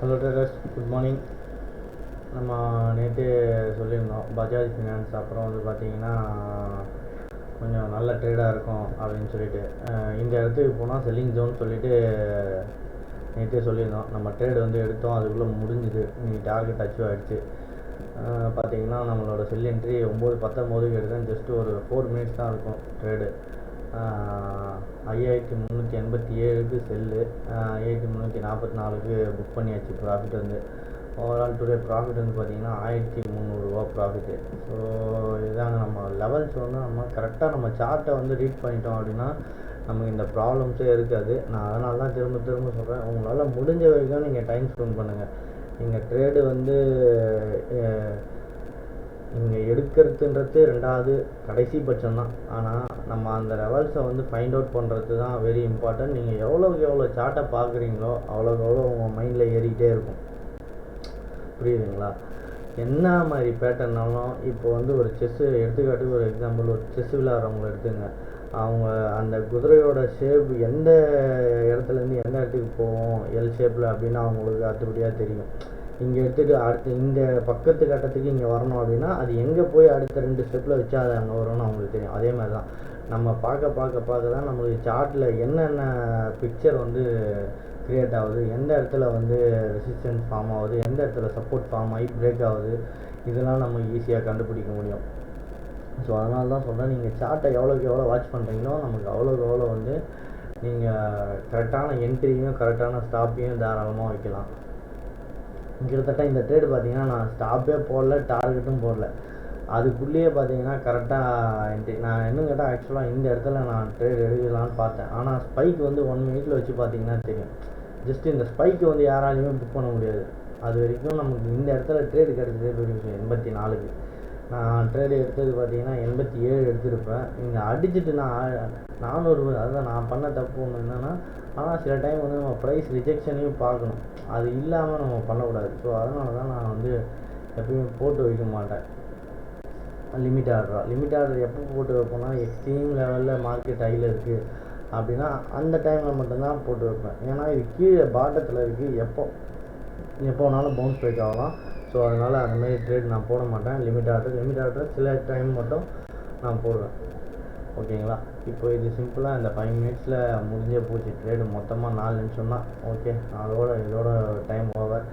Hello traders, good morning. நம்ம நேற்று சொல்லியிருந்தோம் பஜாஜ் ஃபினான்ஸ் அப்புறம் வந்து பார்த்திங்கன்னா கொஞ்சம் நல்ல ட்ரேடாக இருக்கும் அப்படின்னு சொல்லிட்டு இந்த இடத்துக்கு போனால் செல்லிங் ஜோன் சொல்லிவிட்டு நேற்றே சொல்லியிருந்தோம். நம்ம ட்ரேடு வந்து எடுத்தோம், அதுக்குள்ளே முடிஞ்சுது. இன்னைக்கு டார்கெட் அச்சீவ் ஆகிடுச்சு. பார்த்திங்கன்னா நம்மளோட செல் என்ட்ரி 9:19 எடுத்தேன். ஜஸ்ட்டு ஒரு 4 மினிட்ஸ் தான் இருக்கும் ட்ரேடு. 5387க்கு செல்லு, 5344க்கு புக் பண்ணியாச்சு. ப்ராஃபிட் வந்து ஓவரால் டுடே ப்ராஃபிட் வந்து பார்த்திங்கன்னா 1300 ப்ராஃபிட்டு. ஸோ இதுதாங்க நம்ம லெவல்ஸ் வந்து நம்ம கரெக்டாக நம்ம சார்ட்டை வந்து ரீட் பண்ணிட்டோம் அப்படின்னா நமக்கு இந்த ப்ராப்ளம்ஸே இருக்காது. நான் அதனால தான் திரும்ப சொல்கிறேன், உங்களால் முடிஞ்ச வரைக்கும் நீங்கள் டைம் ஸ்பெண்ட் பண்ணுங்கள். நீங்கள் ட்ரேடு வந்து நீங்கள் எடுக்கிறதுன்றது ரெண்டாவது கடைசி பட்சம் தான். ஆனால் நம்ம அந்த லெவல்ஸை வந்து ஃபைண்ட் அவுட் பண்ணுறது தான் வெரி இம்பார்ட்டன்ட். நீங்கள் எவ்வளோக்கு எவ்வளோ சார்ட்டை பார்க்குறீங்களோ அவ்வளோக்கு எவ்வளோ உங்கள் மைண்டில் ஏறிக்கிட்டே இருக்கும். புரியுதுங்களா? என்ன மாதிரி பேட்டர்னாலும் இப்போ வந்து ஒரு செஸ்ஸு எடுத்துக்காட்டுக்கு ஒரு எக்ஸாம்பிள், ஒரு செஸ் விளையாடுறவங்கள எடுத்துங்க. அவங்க அந்த குதிரையோட ஷேப் எந்த இடத்துலேருந்து எந்த இடத்துக்கு போகும் எல் ஷேப்பில் அப்படின்னு அவங்களுக்கு அடுத்தபடியாக தெரியும். இங்கே எடுத்துகிட்டு அடுத்து இந்த பக்கத்து கட்டத்துக்கு இங்கே வரணும் அப்படின்னா அது எங்கே போய் அடுத்த 2 ஸ்டெப்பில் வச்சா அது அங்கே வரும்னு அவங்களுக்கு தெரியும். அதே மாதிரி தான் நம்ம பார்க்க தான் நம்மளுக்கு சார்ட்டில் என்னென்ன பிக்சர் வந்து க்ரியேட் ஆகுது, எந்த இடத்துல வந்து ரெசிஸ்டன்ஸ் ஃபார்ம் ஆகுது, எந்த இடத்துல சப்போர்ட் ஃபார்ம் ஆகி பிரேக் ஆகுது, இதெல்லாம் நம்ம ஈஸியாக கண்டுபிடிக்க முடியும். ஸோ அதனால தான் சொல்கிறேன், நீங்கள் சார்ட்டை எவ்வளோக்கு எவ்வளோ வாட்ச் பண்ணுறீங்களோ நமக்கு அவ்வளோக்கு எவ்வளோ வந்து நீங்கள் கரெக்டான என்ட்ரியும் கரெக்டான ஸ்டாப்பையும் தாராளமாக வைக்கலாம். கிட்டத்தட்ட இந்த ட்ரேடு பார்த்தீங்கன்னா நான் ஸ்டாப்பே போடல, டார்கெட்டும் போடல. அதுக்குள்ளேயே பார்த்தீங்கன்னா கரெக்டாக என்ட்ரி. நான் இன்னும் கேட்டால் ஆக்சுவலாக இந்த இடத்துல நான் ட்ரேடு எடுக்கலான்னு பார்த்தேன். ஆனால் ஸ்பைக் வந்து 1 மினிட்ல வச்சு பார்த்தீங்கன்னா தெரியும். ஜஸ்ட் இந்த ஸ்பைக்கு வந்து யாராலையுமே புக் பண்ண முடியாது. அது வரைக்கும் நமக்கு இந்த இடத்துல ட்ரேடு கிடச்சதே பெரிய விஷயம். 84க்கு நான் ட்ரேடு எடுத்தது பார்த்தீங்கன்னா 87 எடுத்திருப்பேன். இங்கே அடிச்சுட்டு நான் 400. அதுதான் நான் பண்ண தப்பு ஒன்று என்னென்னா, ஆனால் சில டைம் வந்து நம்ம ப்ரைஸ் ரிஜெக்ஷனையும் பார்க்கணும். அது இல்லாமல் நம்ம பண்ணக்கூடாது. ஸோ அதனால தான் நான் வந்து எப்பயுமே போட்டு வைக்க மாட்டேன். லிமிட் ஆர்டர் எப்போ போட்டு வைப்போம்னா, எக்ஸ்ட்ரீம் லெவலில் மார்க்கெட் ஹையில் இருக்குது அப்படின்னா அந்த டைமில் மட்டும்தான் போட்டு வைப்பேன். ஏன்னா இது கீழே பாட்டத்தில் இருக்குது, எப்போ வேணாலும் பவுன்ஸ் பிரேக் ஆகலாம். ஸோ அதனால் அந்தமாரி ட்ரேட் நான் போட மாட்டேன். லிமிட் ஆர்டர் சில டைம் மட்டும் நான் போடுவேன். ஓகேங்களா? இப்போ இது சிம்பிளாக இந்த 5 மினிட்ஸில் முடிஞ்சே போச்சு. ட்ரேடு மொத்தமாக 4 நிமிஷம் தான். ஓகே, இதோட டைம் ஓவர்.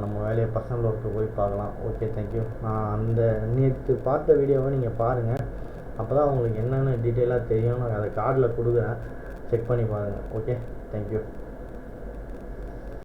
நம்ம வேலையை பர்சனல் ஒர்க்கு போய் பார்க்கலாம். Okay, thank you. நான் அந்த நேற்று பார்த்த வீடியோவை நீங்கள் பாருங்கள். அப்போ தான் உங்களுக்கு என்னென்ன டீட்டெயிலாக தெரியும். நான் அதை கார்டில் கொடுக்குறேன், செக் பண்ணி பாருங்கள். Okay, thank you.